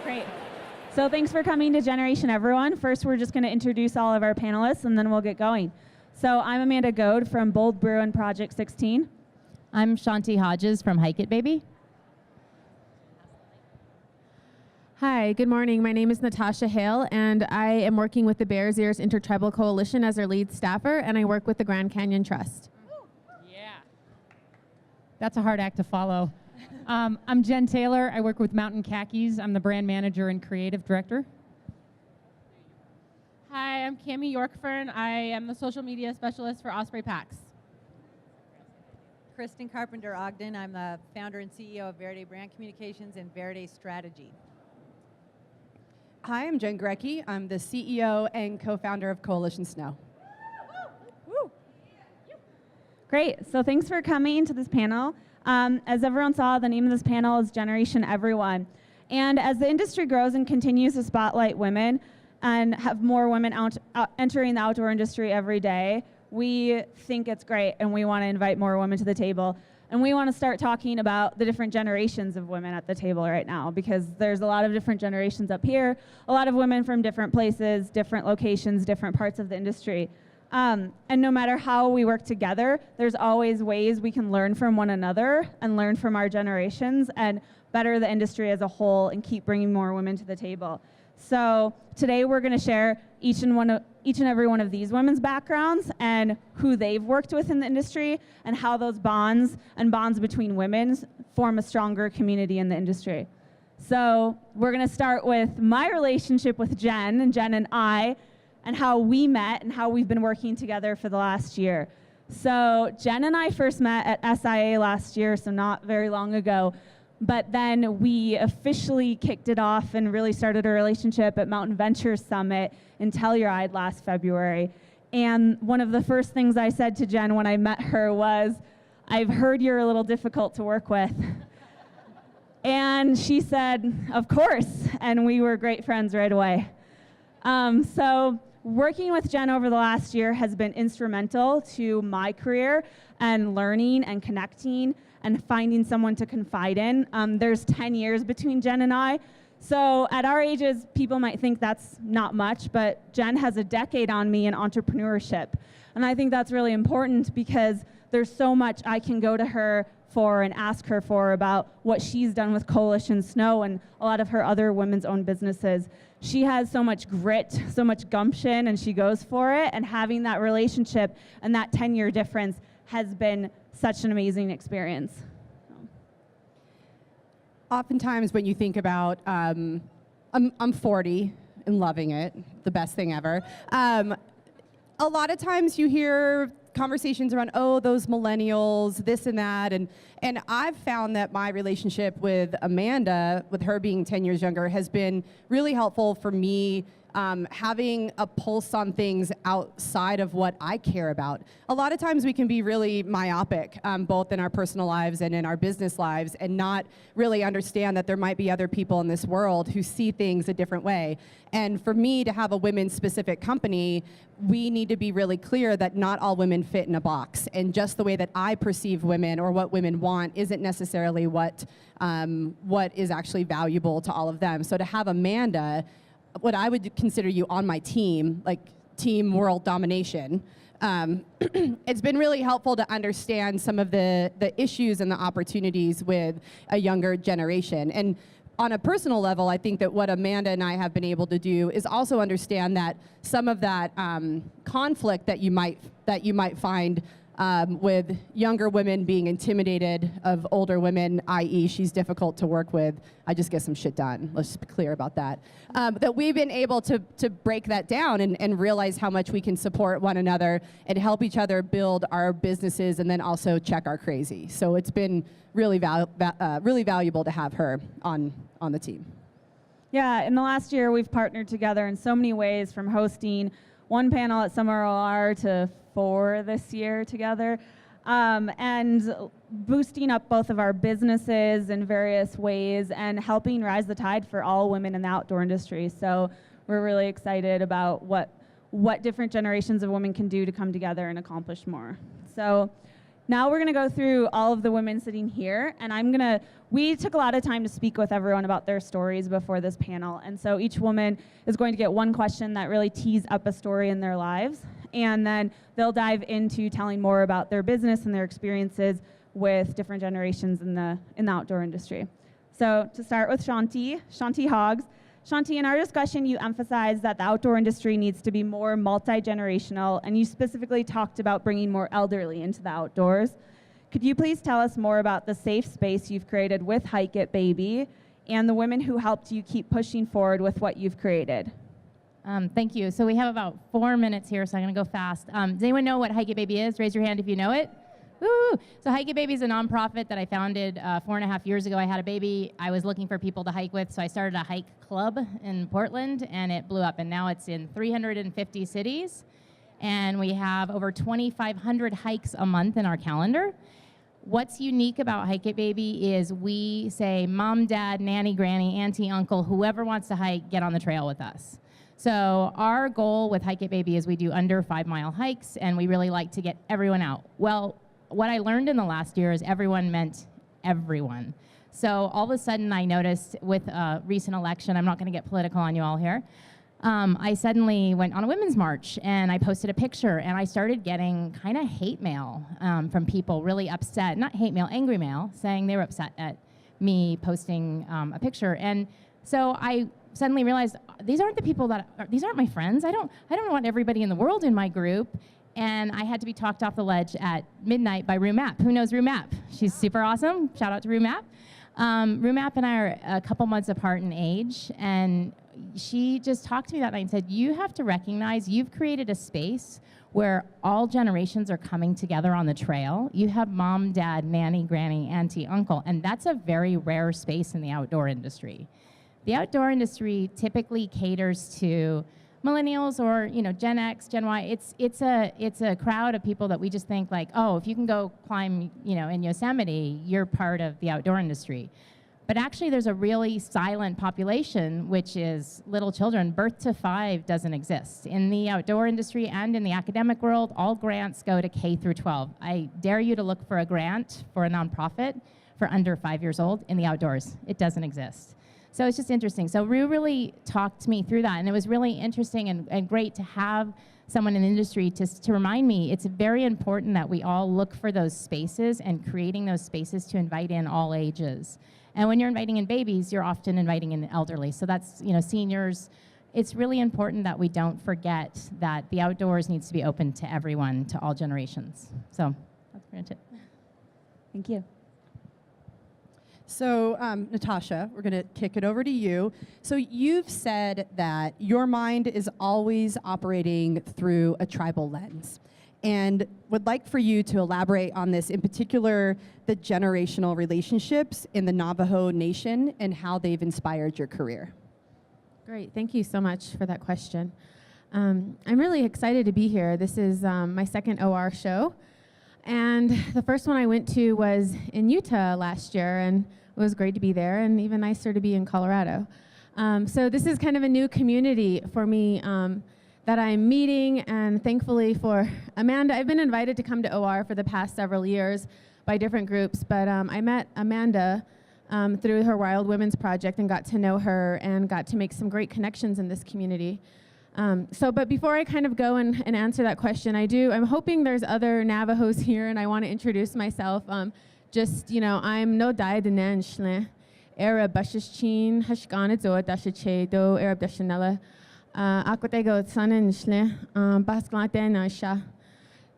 Great. So thanks for coming to Generation Everyone. First, we're just going to introduce all of our panelists, and then we'll get going. So I'm Amanda Goad from BoldBrew and Project 16. I'm Shanti Hodges from Hike It Baby. Hi, good morning. My name is Natasha Hale, and I am working with the Bears Ears Intertribal Coalition as their lead staffer, and I work with the Grand Canyon Trust. Yeah. That's a hard act to follow. I'm Jen Taylor. I work with Mountain Khakis. I'm the brand manager and creative director. Hi, I'm Cammie York-Feir. I am the social media specialist for Osprey Packs. Kristin Carpenter-Ogden. I'm the founder and CEO of Verde Brand Communications and Verde Strategy. Hi, I'm Jen Gurecki. I'm the CEO and co-founder of Coalition Snow. Woo. Great. So thanks for coming to this panel. As everyone saw, the name of this panel is Generation Everyone. And as the industry grows and continues to spotlight women and have more women entering the outdoor industry every day, we think it's great, and we want to invite more women to the table. And we want to start talking about the different generations of women at the table right now, because there's a lot of different generations up here, a lot of women from different places, different locations, different parts of the industry. And no matter how we work together, there's always ways we can learn from one another and learn from our generations and better the industry as a whole and keep bringing more women to the table. So today we're going to share each and every one of these women's backgrounds and who they've worked with in the industry and how those bonds and bonds between women form a stronger community in the industry. So we're going to start with my relationship with Jen and I, and how we met and how we've been working together for the last year. So Jen and I first met at SIA last year, so not very long ago. But then we officially kicked it off and really started a relationship at Mountain Ventures Summit in Telluride last February. And one of the first things I said to Jen when I met her was, "I've heard you're a little difficult to work with." And she said, "Of course," and we were great friends right away. So working with Jen over the last year has been instrumental to my career and learning and connecting and finding someone to confide in. There's 10 years between Jen and I. So at our ages, people might think that's not much, but Jen has a decade on me in entrepreneurship. And I think that's really important because there's so much I can go to her for and ask her for about what she's done with Coalition Snow and a lot of her other women's owned businesses. She has so much grit, so much gumption, and she goes for it. And having that relationship and that 10-year difference has been such an amazing experience. Oftentimes when you think about, I'm 40 and loving it, the best thing ever. A lot of times you hear conversations around, oh, those millennials, this and that, and I've found that my relationship with Amanda, with her being 10 years younger, has been really helpful for me, having a pulse on things outside of what I care about. A lot of times we can be really myopic, both in our personal lives and in our business lives, and not really understand that there might be other people in this world who see things a different way. And for me to have a women-specific company, we need to be really clear that not all women fit in a box. And just the way that I perceive women or what women want isn't necessarily what is actually valuable to all of them. So to have Amanda, what I would consider you on my team, like team world domination, it's been really helpful to understand some of the issues and the opportunities with a younger generation. And on a personal level, I think that what Amanda and I have been able to do is also understand that some of that conflict that you might find with younger women being intimidated of older women, i.e. she's difficult to work with, I just get some shit done. Let's just be clear about that. That we've been able to break that down and realize how much we can support one another and help each other build our businesses and then also check our crazy. So it's been really valuable to have her on the team. Yeah, in the last year, we've partnered together in so many ways, from hosting one panel at Summer OR to 4 this year together, and boosting up both of our businesses in various ways and helping rise the tide for all women in the outdoor industry. So we're really excited about what different generations of women can do to come together and accomplish more. So Now we're gonna go through all of the women sitting here, and we took a lot of time to speak with everyone about their stories before this panel, and so each woman is going to get one question that really tees up a story in their lives, and then they'll dive into telling more about their business and their experiences with different generations in the outdoor industry. So to start with Shanti Hoggs. Shanti, in our discussion, you emphasized that the outdoor industry needs to be more multi-generational, and you specifically talked about bringing more elderly into the outdoors. Could you please tell us more about the safe space you've created with Hike It Baby and the women who helped you keep pushing forward with what you've created? Thank you. So we have about 4 minutes here, so I'm going to go fast. Does anyone know what Hike It Baby is? Raise your hand if you know it. Woo! So Hike It Baby is a nonprofit that I founded 4.5 years ago. I had a baby I was looking for people to hike with, so I started a hike club in Portland, and it blew up, and now it's in 350 cities, and we have over 2,500 hikes a month in our calendar. What's unique about Hike It Baby is we say, mom, dad, nanny, granny, auntie, uncle, whoever wants to hike, get on the trail with us. So our goal with Hike It Baby is we do under 5-mile hikes, and we really like to get everyone out. Well, what I learned in the last year is everyone meant everyone. So all of a sudden I noticed with a recent election, I'm not gonna get political on you all here, I suddenly went on a women's march and I posted a picture and I started getting kind of hate mail from people really upset, not hate mail, angry mail, saying they were upset at me posting a picture. And so I suddenly realized these aren't the people these aren't my friends. I don't want everybody in the world in my group. And I had to be talked off the ledge at midnight by Rue Mapp. Who knows Rue Mapp? She's super awesome. Shout out to Rue Mapp. Rue Mapp and I are a couple months apart in age, and she just talked to me that night and said, you have to recognize you've created a space where all generations are coming together on the trail. You have mom, dad, nanny, granny, auntie, uncle, and that's a very rare space in the outdoor industry. The outdoor industry typically caters to Millennials or Gen X, Gen Y. It's a crowd of people that we just think like, oh, if you can go climb in Yosemite, you're part of the outdoor industry. But actually there's a really silent population, which is little children. Birth to 5 doesn't exist. In the outdoor industry and in the academic world, all grants go to K through 12. I dare you to look for a grant for a nonprofit for under 5 years old in the outdoors. It doesn't exist. So it's just interesting. So Rue really talked me through that, and it was really interesting and great to have someone in the industry to remind me it's very important that we all look for those spaces and creating those spaces to invite in all ages. And when you're inviting in babies, you're often inviting in the elderly. So that's, seniors. It's really important that we don't forget that the outdoors needs to be open to everyone, to all generations. So that's pretty much it. Thank you. So, Natasha, we're going to kick it over to you. So you've said that your mind is always operating through a tribal lens, and would like for you to elaborate on this, in particular, the generational relationships in the Navajo Nation and how they've inspired your career. Great, thank you so much for that question. I'm really excited to be here. This is my second OR show. And the first one I went to was in Utah last year, and it was great to be there, and even nicer to be in Colorado. So this is kind of a new community for me that I'm meeting, and thankfully for Amanda. I've been invited to come to OR for the past several years by different groups, but I met Amanda through her Wild Women's Project and got to know her and got to make some great connections in this community. But before I kind of go and answer that question, I'm hoping there's other Navajos here, and I want to introduce myself. I'm no dai de nanshle, Arab Bashichin, Hashkana Zoa Dashache, Do Arab Dashanella, Aquatego Sananshle, Basklate Nasha.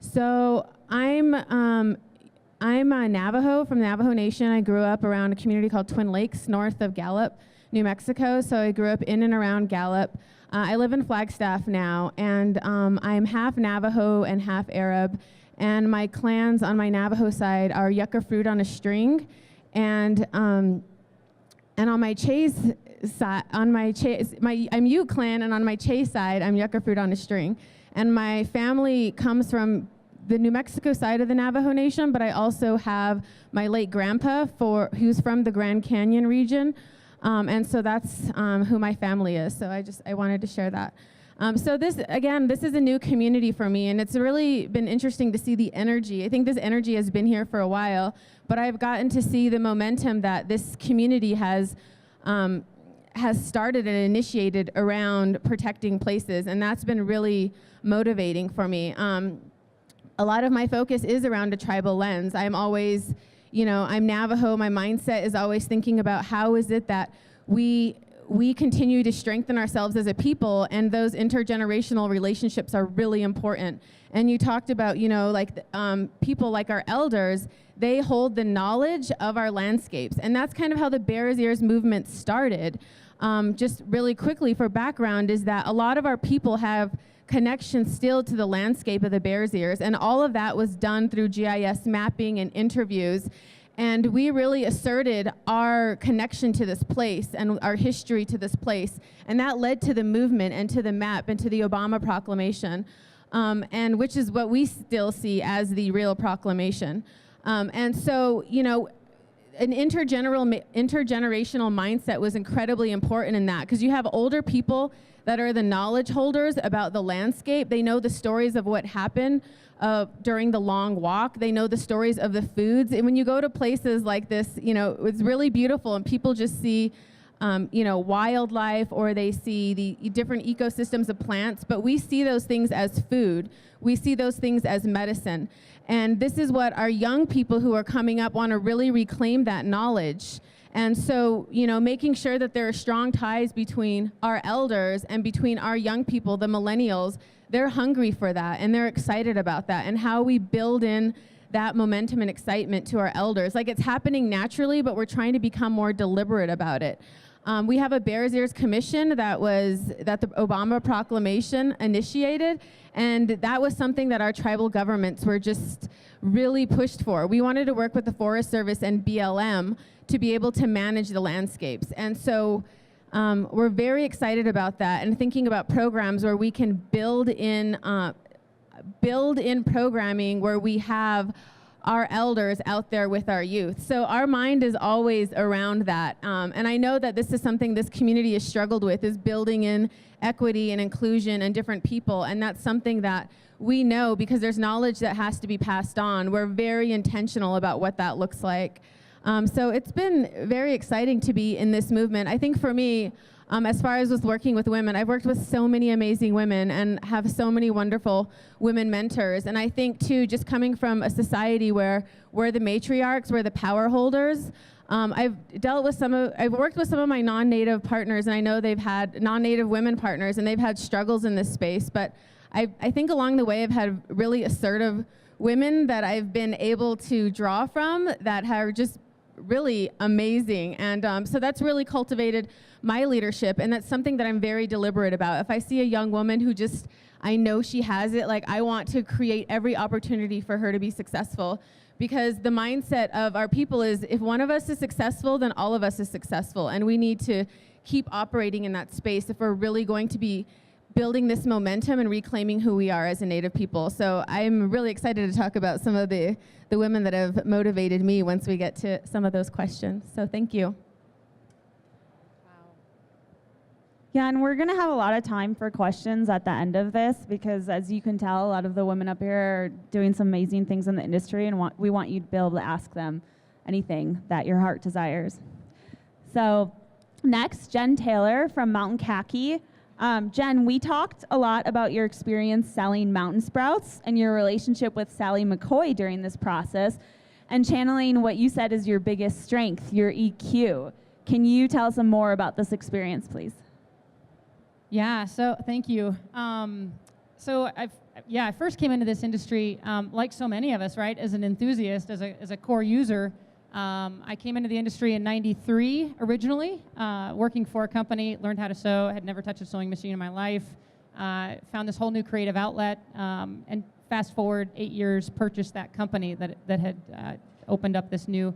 So I'm a Navajo from the Navajo Nation. I grew up around a community called Twin Lakes, north of Gallup, New Mexico. So I grew up in and around Gallup. I live in Flagstaff now, and I'm half Navajo and half Arab, and my clans on my Navajo side are Yucca Fruit on a String, and on my Chase side, I'm Ute clan, and on my Chase side, I'm Yucca Fruit on a String, and my family comes from the New Mexico side of the Navajo Nation, but I also have my late grandpa who's from the Grand Canyon region. And so that's who my family is. So I wanted to share that. So this is a new community for me, and it's really been interesting to see the energy. I think this energy has been here for a while, but I've gotten to see the momentum that this community has started and initiated around protecting places, and that's been really motivating for me. A lot of my focus is around a tribal lens. I'm always, I'm Navajo. My mindset is always thinking about how is it that we continue to strengthen ourselves as a people, and those intergenerational relationships are really important. And you talked about, people like our elders, they hold the knowledge of our landscapes. And that's kind of how the Bears Ears movement started. Just really quickly for background is that a lot of our people have connections still to the landscape of the Bears Ears, and all of that was done through GIS mapping and interviews. And we really asserted our connection to this place and our history to this place. And that led to the movement and to the map and to the Obama proclamation, and which is what we still see as the real proclamation. And so, an intergenerational mindset was incredibly important in that, because you have older people that are the knowledge holders about the landscape. They know the stories of what happened during the long walk. They know the stories of the foods. And when you go to places like this, it's really beautiful, and people just see, wildlife, or they see the different ecosystems of plants, but we see those things as food. We see those things as medicine. And this is what our young people who are coming up want to really reclaim that knowledge. And so, making sure that there are strong ties between our elders and between our young people, the millennials, they're hungry for that, and they're excited about that, and how we build in that momentum and excitement to our elders. Like, it's happening naturally, but we're trying to become more deliberate about it. We have a Bears Ears Commission that the Obama proclamation initiated, and that was something that our tribal governments were just really pushed for. We wanted to work with the Forest Service and BLM to be able to manage the landscapes. And so we're very excited about that, and thinking about programs where we can build in programming where we have our elders out there with our youth. So our mind is always around that. And I know that this is something this community has struggled with, is building in equity and inclusion and different people. And that's something that we know, because there's knowledge that has to be passed on. We're very intentional about what that looks like. So it's been very exciting to be in this movement. I think for me, as far as with working with women, I've worked with so many amazing women and have so many wonderful women mentors. And I think too, just coming from a society where we're the matriarchs, we're the power holders, I've worked with some of my non-native partners, and I know they've had non-native women partners, and they've had struggles in this space. But I think along the way I've had really assertive women that I've been able to draw from that are just really amazing. And so that's really cultivated my leadership, and that's something that I'm very deliberate about. If I see a young woman who I know she has it, like, I want to create every opportunity for her to be successful, because the mindset of our people is, if one of us is successful, then all of us is successful, and we need to keep operating in that space if we're really going to be building this momentum and reclaiming who we are as a Native people. So I'm really excited to talk about some of the women that have motivated me once we get to some of those questions. So thank you. Yeah, and we're going to have a lot of time for questions at the end of this, because as you can tell, a lot of the women up here are doing some amazing things in the industry, and we want you to be able to ask them anything that your heart desires. So next, Jen Taylor from Mountain Khaki. Jen, we talked a lot about your experience selling mountain sprouts and your relationship with Sally McCoy during this process, and channeling what you said is your biggest strength, your EQ. Can you tell us some more about this experience, please? Yeah, so thank you. I first came into this industry, like so many of us, right, as an enthusiast, as a core user. I came into the industry in '93 originally, working for a company, learned how to sew, had never touched a sewing machine in my life, found this whole new creative outlet, and fast forward 8 years, purchased that company that had opened up this new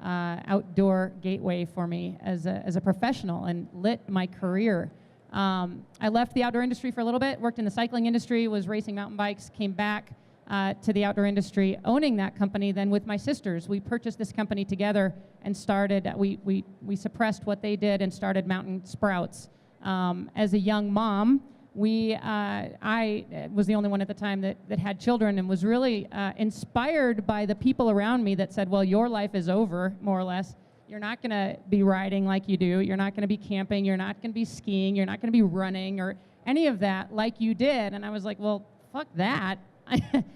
outdoor gateway for me as a professional and lit my career. I left the outdoor industry for a little bit, worked in the cycling industry, was racing mountain bikes, came back to the outdoor industry, owning that company. Then with my sisters, we purchased this company together and started, we suppressed what they did and started Mountain Sprouts. As a young mom, I was the only one at the time that had children, and was really inspired by the people around me that said, well, your life is over, more or less. You're not going to be riding like you do. You're not going to be camping. You're not going to be skiing. You're not going to be running or any of that like you did. And I was like, well, fuck that.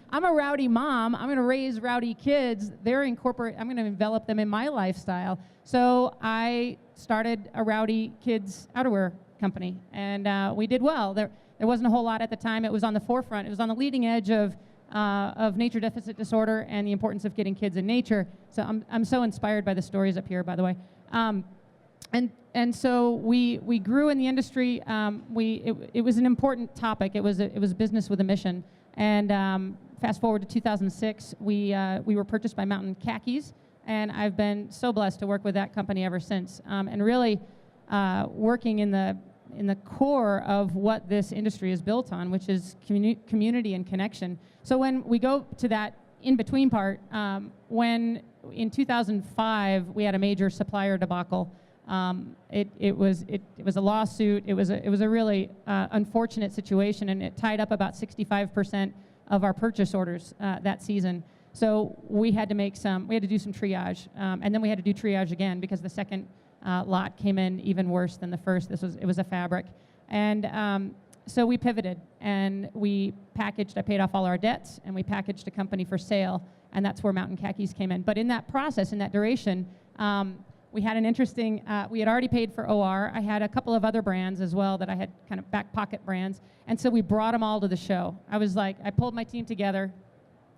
I'm a rowdy mom. I'm going to raise rowdy kids. I'm going to envelop them in my lifestyle. So I started a rowdy kids outerwear company, and we did well. There wasn't a whole lot at the time. It was on the forefront. It was on the leading edge of nature deficit disorder and the importance of getting kids in nature. So I'm so inspired by the stories up here, by the way. And so we grew in the industry. It was an important topic. It was a business with a mission. And fast forward to 2006, we were purchased by Mountain Khakis, and I've been so blessed to work with that company ever since. And really working in the core of what this industry is built on, which is community and connection. So when we go to that in-between part, when in 2005 we had a major supplier debacle, it was a lawsuit. It was a really unfortunate situation, and it tied up about 65% of our purchase orders that season. So we had to do some triage, and then we had to do triage again because the second lot came in even worse than the first. It was a fabric, and so we pivoted and we packaged. I paid off all our debts, and we packaged a company for sale, and that's where Mountain Khakis came in. But in that process, in that duration, we had an interesting. We had already paid for OR. I had a couple of other brands as well that I had kind of back pocket brands, and so we brought them all to the show. I pulled my team together.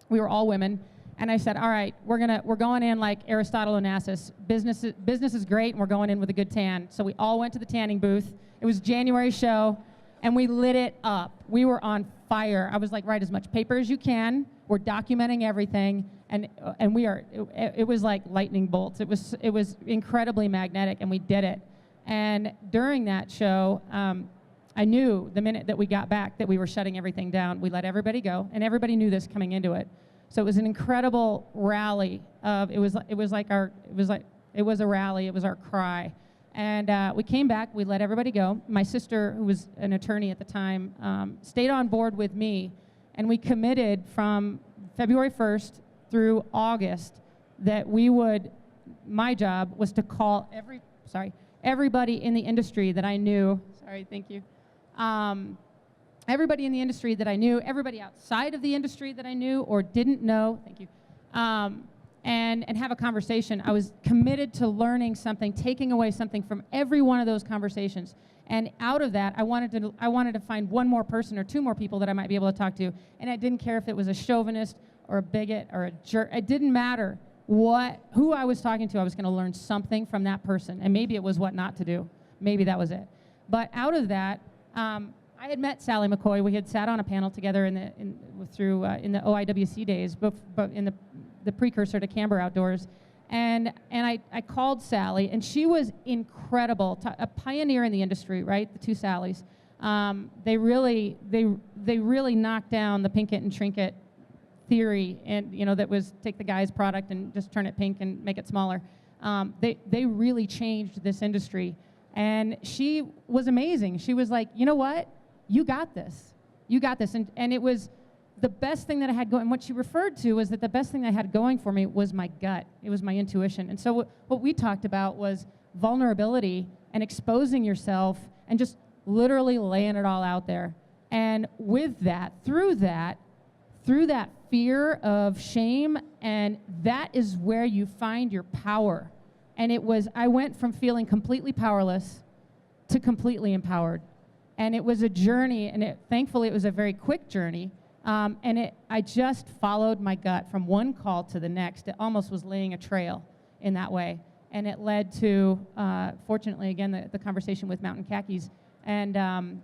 We were all women. And I said, all right, we're going in like Aristotle Onassis. Business is great, and we're going in with a good tan. So we all went to the tanning booth. It was January show, and we lit it up. We were on fire. I was like, write as much paper as you can. We're documenting everything, and we are. It was like lightning bolts. It was incredibly magnetic, and we did it. And during that show, I knew the minute that we got back that we were shutting everything down. We let everybody go, and everybody knew this coming into it. So it was an incredible rally. It was a rally. It was our cry, and we came back. We let everybody go. My sister, who was an attorney at the time, stayed on board with me, and we committed from February 1st through August that my job was to call everybody in the industry that I knew. Sorry, thank you. Everybody in the industry that I knew, everybody outside of the industry that I knew or didn't know, thank you, and have a conversation. I was committed to learning something, taking away something from every one of those conversations. And out of that, I wanted to find one more person or two more people that I might be able to talk to. And I didn't care if it was a chauvinist or a bigot or a jerk. It didn't matter who I was talking to. I was going to learn something from that person. And maybe it was what not to do. Maybe that was it. But out of that, I had met Sally McCoy. We had sat on a panel together in the OIWC days, but in the precursor to Camber Outdoors, and I called Sally, and she was incredible, a pioneer in the industry, right? The two Sallys. They really knocked down the pink it and shrink it theory, and that was take the guy's product and just turn it pink and make it smaller. They really changed this industry, and she was amazing. She was like, you know what? You got this. You got this. And it was the best thing that I had going. And what she referred to was that the best thing I had going for me was my gut. It was my intuition. And so what we talked about was vulnerability and exposing yourself and just literally laying it all out there. And with that, through that fear of shame, and that is where you find your power. And I went from feeling completely powerless to completely empowered. And it was a journey, and thankfully it was a very quick journey. I just followed my gut from one call to the next. It almost was laying a trail in that way. And it led to, fortunately, again, the conversation with Mountain Khakis. And I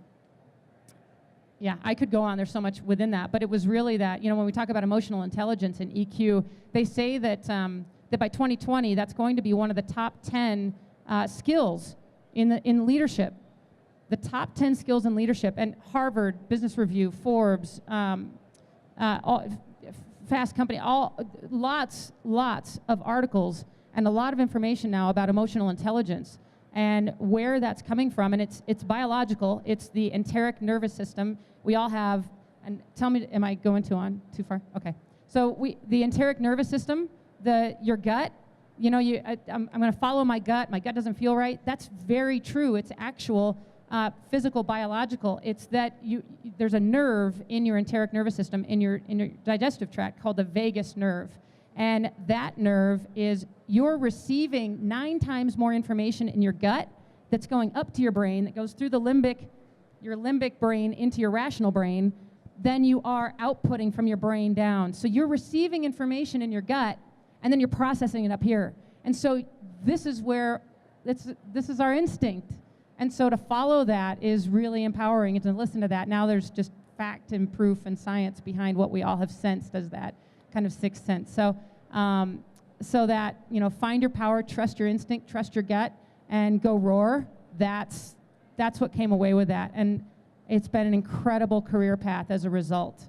could go on. There's so much within that. But it was really that, when we talk about emotional intelligence and EQ, they say that by 2020, that's going to be one of the top 10 skills in leadership. The top 10 skills in leadership, and Harvard, Business Review, Forbes, Fast Company, lots of articles and a lot of information now about emotional intelligence. and where that's coming from. And it's biological. It's the enteric nervous system. We all have, and tell me, am I going too far? Okay. So the enteric nervous system, your gut, I'm going to follow my gut. My gut doesn't feel right. That's very true. It's actual physical, biological. It's that there's a nerve in your enteric nervous system, in your digestive tract, called the vagus nerve. And that nerve you're receiving 9 times more information in your gut that's going up to your brain, that goes through your limbic brain into your rational brain, than you are outputting from your brain down. So you're receiving information in your gut, and then you're processing it up here. And so this is our instinct. And so to follow that is really empowering, and to listen to that. Now there's just fact and proof and science behind what we all have sensed as that kind of sixth sense. So that, find your power, trust your instinct, trust your gut, and go roar. That's what came away with that. And it's been an incredible career path as a result.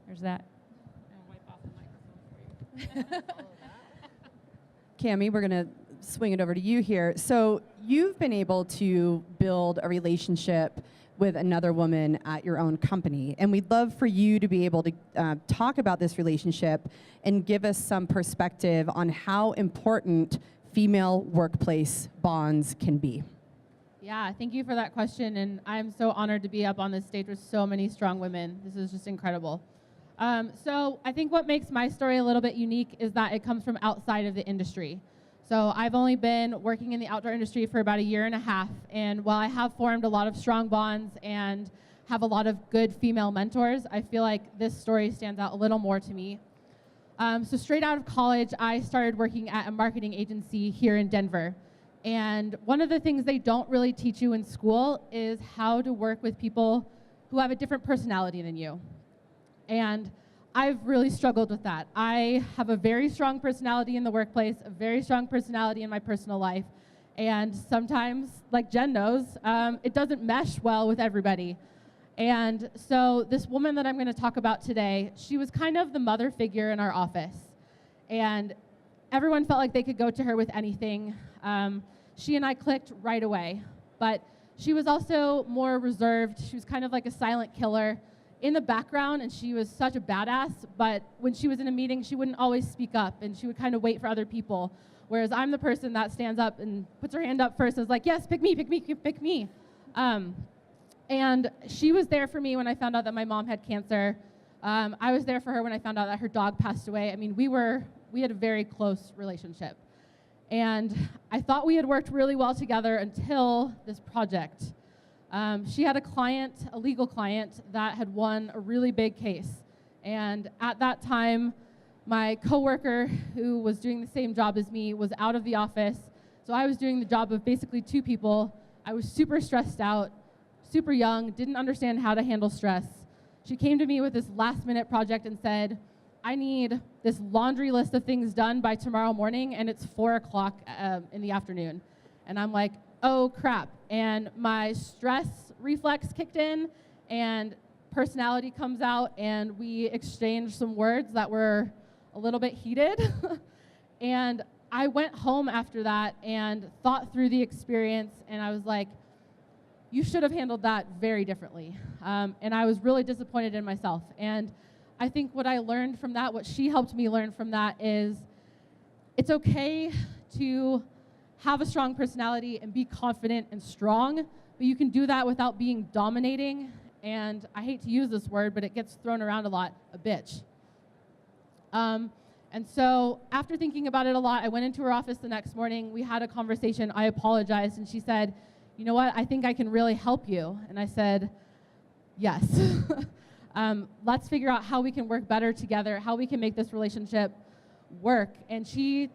There's that. I'll wipe off the microphone for you. Cammie, we're going to swing it over to you here. So you've been able to build a relationship with another woman at your own company. And we'd love for you to be able to talk about this relationship and give us some perspective on how important female workplace bonds can be. Yeah, thank you for that question, and I'm so honored to be up on this stage with so many strong women. This is just incredible. So I think what makes my story a little bit unique is that it comes from outside of the industry. So I've only been working in the outdoor industry for about 1.5 years, and while I have formed a lot of strong bonds and have a lot of good female mentors, I feel like this story stands out a little more to me. So straight out of college, I started working at a marketing agency here in Denver. And one of the things they don't really teach you in school is how to work with people who have a different personality than you. And I've really struggled with that. I have a very strong personality in the workplace, a very strong personality in my personal life. And sometimes, like Jen knows, it doesn't mesh well with everybody. And so this woman that I'm going to talk about today, she was kind of the mother figure in our office. And everyone felt like they could go to her with anything. She and I clicked right away. But she was also more reserved. She was kind of like a silent killer in the background, and she was such a badass. But when she was in a meeting, she wouldn't always speak up, and she would kind of wait for other people. Whereas I'm the person that stands up and puts her hand up first and is like, yes, pick me, pick me, pick me. And she was there for me when I found out that my mom had cancer. I was there for her when I found out that her dog passed away. I mean, we had a very close relationship. And I thought we had worked really well together until this project. She had a legal client that had won a really big case. And at that time, my coworker who was doing the same job as me was out of the office. So I was doing the job of basically 2 people. I was super stressed out, super young, didn't understand how to handle stress. She came to me with this last-minute project and said, I need this laundry list of things done by tomorrow morning, and it's 4 o'clock in the afternoon. And I'm like, oh, crap. And my stress reflex kicked in, and personality comes out, and we exchanged some words that were a little bit heated. And I went home after that and thought through the experience, and I was like, you should have handled that very differently. And I was really disappointed in myself. And I think what I learned from that, what she helped me learn from that, is it's okay to have a strong personality and be confident and strong, but you can do that without being dominating, and I hate to use this word, but it gets thrown around a lot, a bitch. And so after thinking about it a lot, I went into her office the next morning. We had a conversation. I apologized, and she said, you know what, I think I can really help you. And I said, yes. Let's figure out how we can work better together, how we can make this relationship work. And she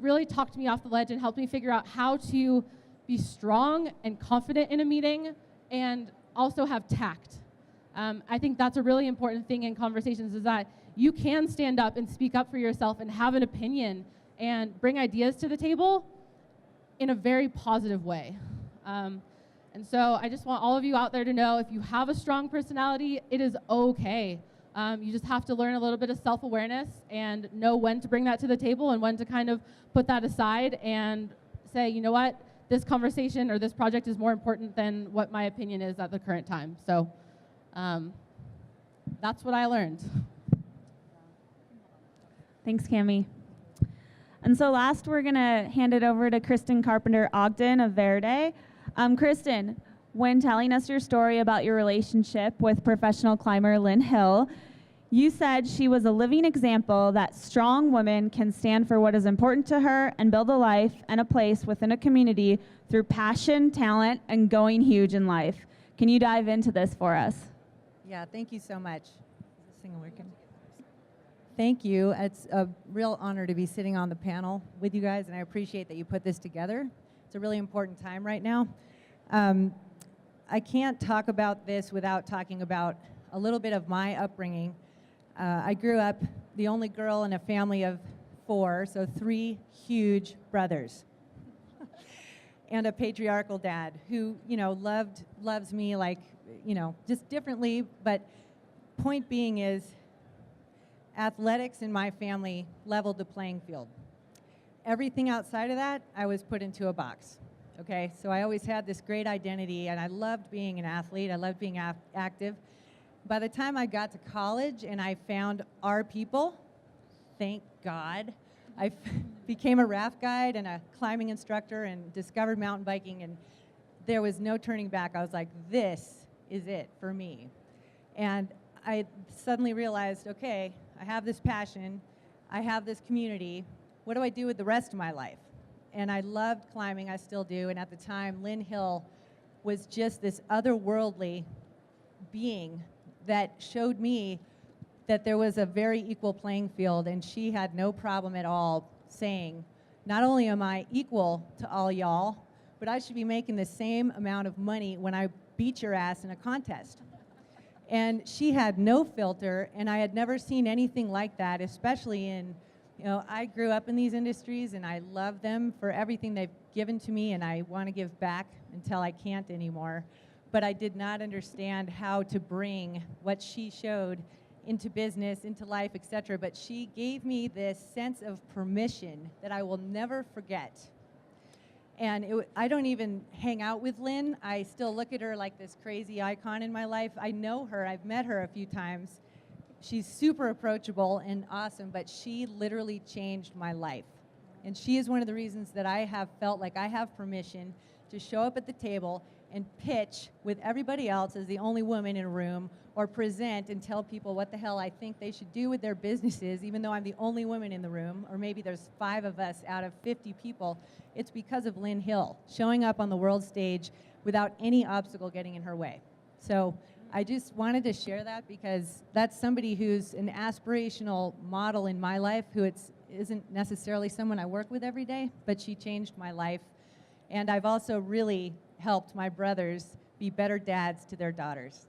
really talked me off the ledge and helped me figure out how to be strong and confident in a meeting and also have tact. I think that's a really important thing in conversations, is that you can stand up and speak up for yourself and have an opinion and bring ideas to the table in a very positive way. And so I just want all of you out there to know, if you have a strong personality, it is okay. You just have to learn a little bit of self-awareness and know when to bring that to the table and when to kind of put that aside and say, you know what, this conversation or this project is more important than what my opinion is at the current time. So that's what I learned. Thanks, Cami. And so last, we're going to hand it over to Kristin Carpenter-Ogden of Verde. Kristin, when telling us your story about your relationship with professional climber Lynn Hill, you said she was a living example that strong women can stand for what is important to her and build a life and a place within a community through passion, talent, and going huge in life. Can you dive into this for us? Yeah, thank you so much. Is this thing working? Thank you. It's a real honor to be sitting on the panel with you guys, and I appreciate that you put this together. It's a really important time right now. I can't talk about this without talking about a little bit of my upbringing. I grew up the only girl in a family of 4, so 3 huge brothers, and a patriarchal dad who, loves me like, just differently. But point being is, athletics in my family leveled the playing field. Everything outside of that, I was put into a box. Okay, so I always had this great identity, and I loved being an athlete. I loved being active. By the time I got to college and I found our people, thank God, I became a raft guide and a climbing instructor and discovered mountain biking, and there was no turning back. I was like, this is it for me. And I suddenly realized, okay, I have this passion, I have this community, what do I do with the rest of my life? And I loved climbing, I still do, and at the time, Lynn Hill was just this otherworldly being that showed me that there was a very equal playing field, and she had no problem at all saying, not only am I equal to all y'all, but I should be making the same amount of money when I beat your ass in a contest. And she had no filter, and I had never seen anything like that, especially in, I grew up in these industries, and I love them for everything they've given to me, and I want to give back until I can't anymore. But I did not understand how to bring what she showed into business, into life, etc. But she gave me this sense of permission that I will never forget. And I don't even hang out with Lynn. I still look at her like this crazy icon in my life. I know her. I've met her a few times. She's super approachable and awesome, but she literally changed my life. And she is one of the reasons that I have felt like I have permission to show up at the table and pitch with everybody else as the only woman in a room, or present and tell people what the hell I think they should do with their businesses, even though I'm the only woman in the room, or maybe there's 5 of us out of 50 people. It's because of Lynn Hill showing up on the world stage without any obstacle getting in her way. So I just wanted to share that because that's somebody who's an aspirational model in my life, who isn't necessarily someone I work with every day, but she changed my life. And I've also really helped my brothers be better dads to their daughters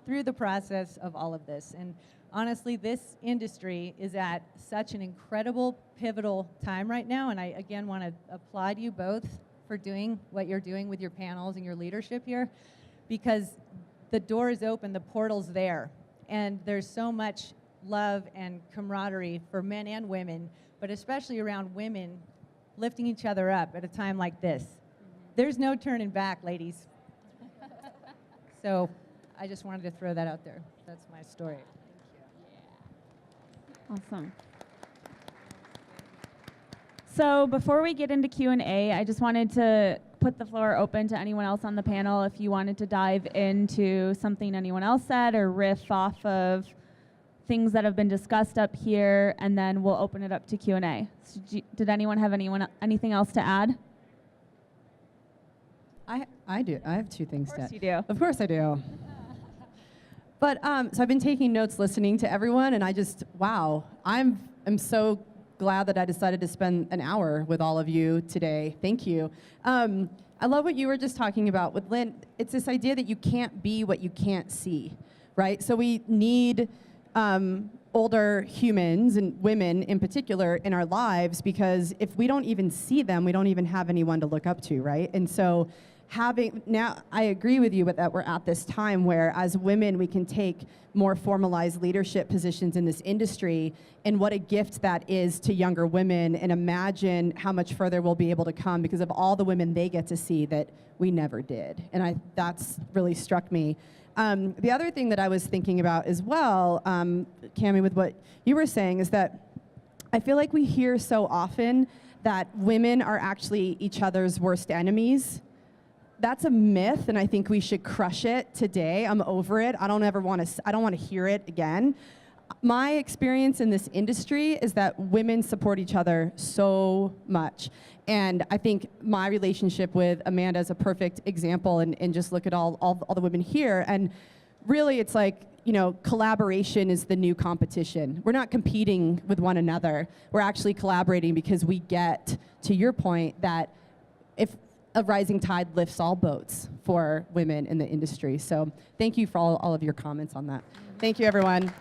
through the process of all of this. And honestly, this industry is at such an incredible, pivotal time right now, and I, again, want to applaud you both for doing what you're doing with your panels and your leadership here, because the door is open, the portal's there, and there's so much love and camaraderie for men and women, but especially around women lifting each other up at a time like this. There's no turning back, ladies. So I just wanted to throw that out there. That's my story. Awesome. So before we get into Q&A, I just wanted to put the floor open to anyone else on the panel if you wanted to dive into something anyone else said or riff off of things that have been discussed up here, and then we'll open it up to Q&A. So did anyone have anything else to add? I do. I have 2 things to add. Of course you do. Of course I do. But so I've been taking notes, listening to everyone, and I just, wow, I'm so glad that I decided to spend an hour with all of you today. Thank you. I love what you were just talking about with Lynn. It's this idea that you can't be what you can't see, right? So we need older humans, and women in particular, in our lives, because if we don't even see them, we don't even have anyone to look up to, right? And so I agree with you, but that we're at this time where as women we can take more formalized leadership positions in this industry, and what a gift that is to younger women, and imagine how much further we'll be able to come because of all the women they get to see that we never did. And that's really struck me. The other thing that I was thinking about as well, Cami, with what you were saying, is that I feel like we hear so often that women are actually each other's worst enemies. That's a myth, and I think we should crush it today. I'm over it. I don't want to hear it again. My experience in this industry is that women support each other so much. And I think my relationship with Amanda is a perfect example, and just look at all the women here. And really, it's like, collaboration is the new competition. We're not competing with one another. We're actually collaborating because we get, to your point, that if a rising tide lifts all boats for women in the industry. So thank you for all of your comments on that. Thank you, everyone.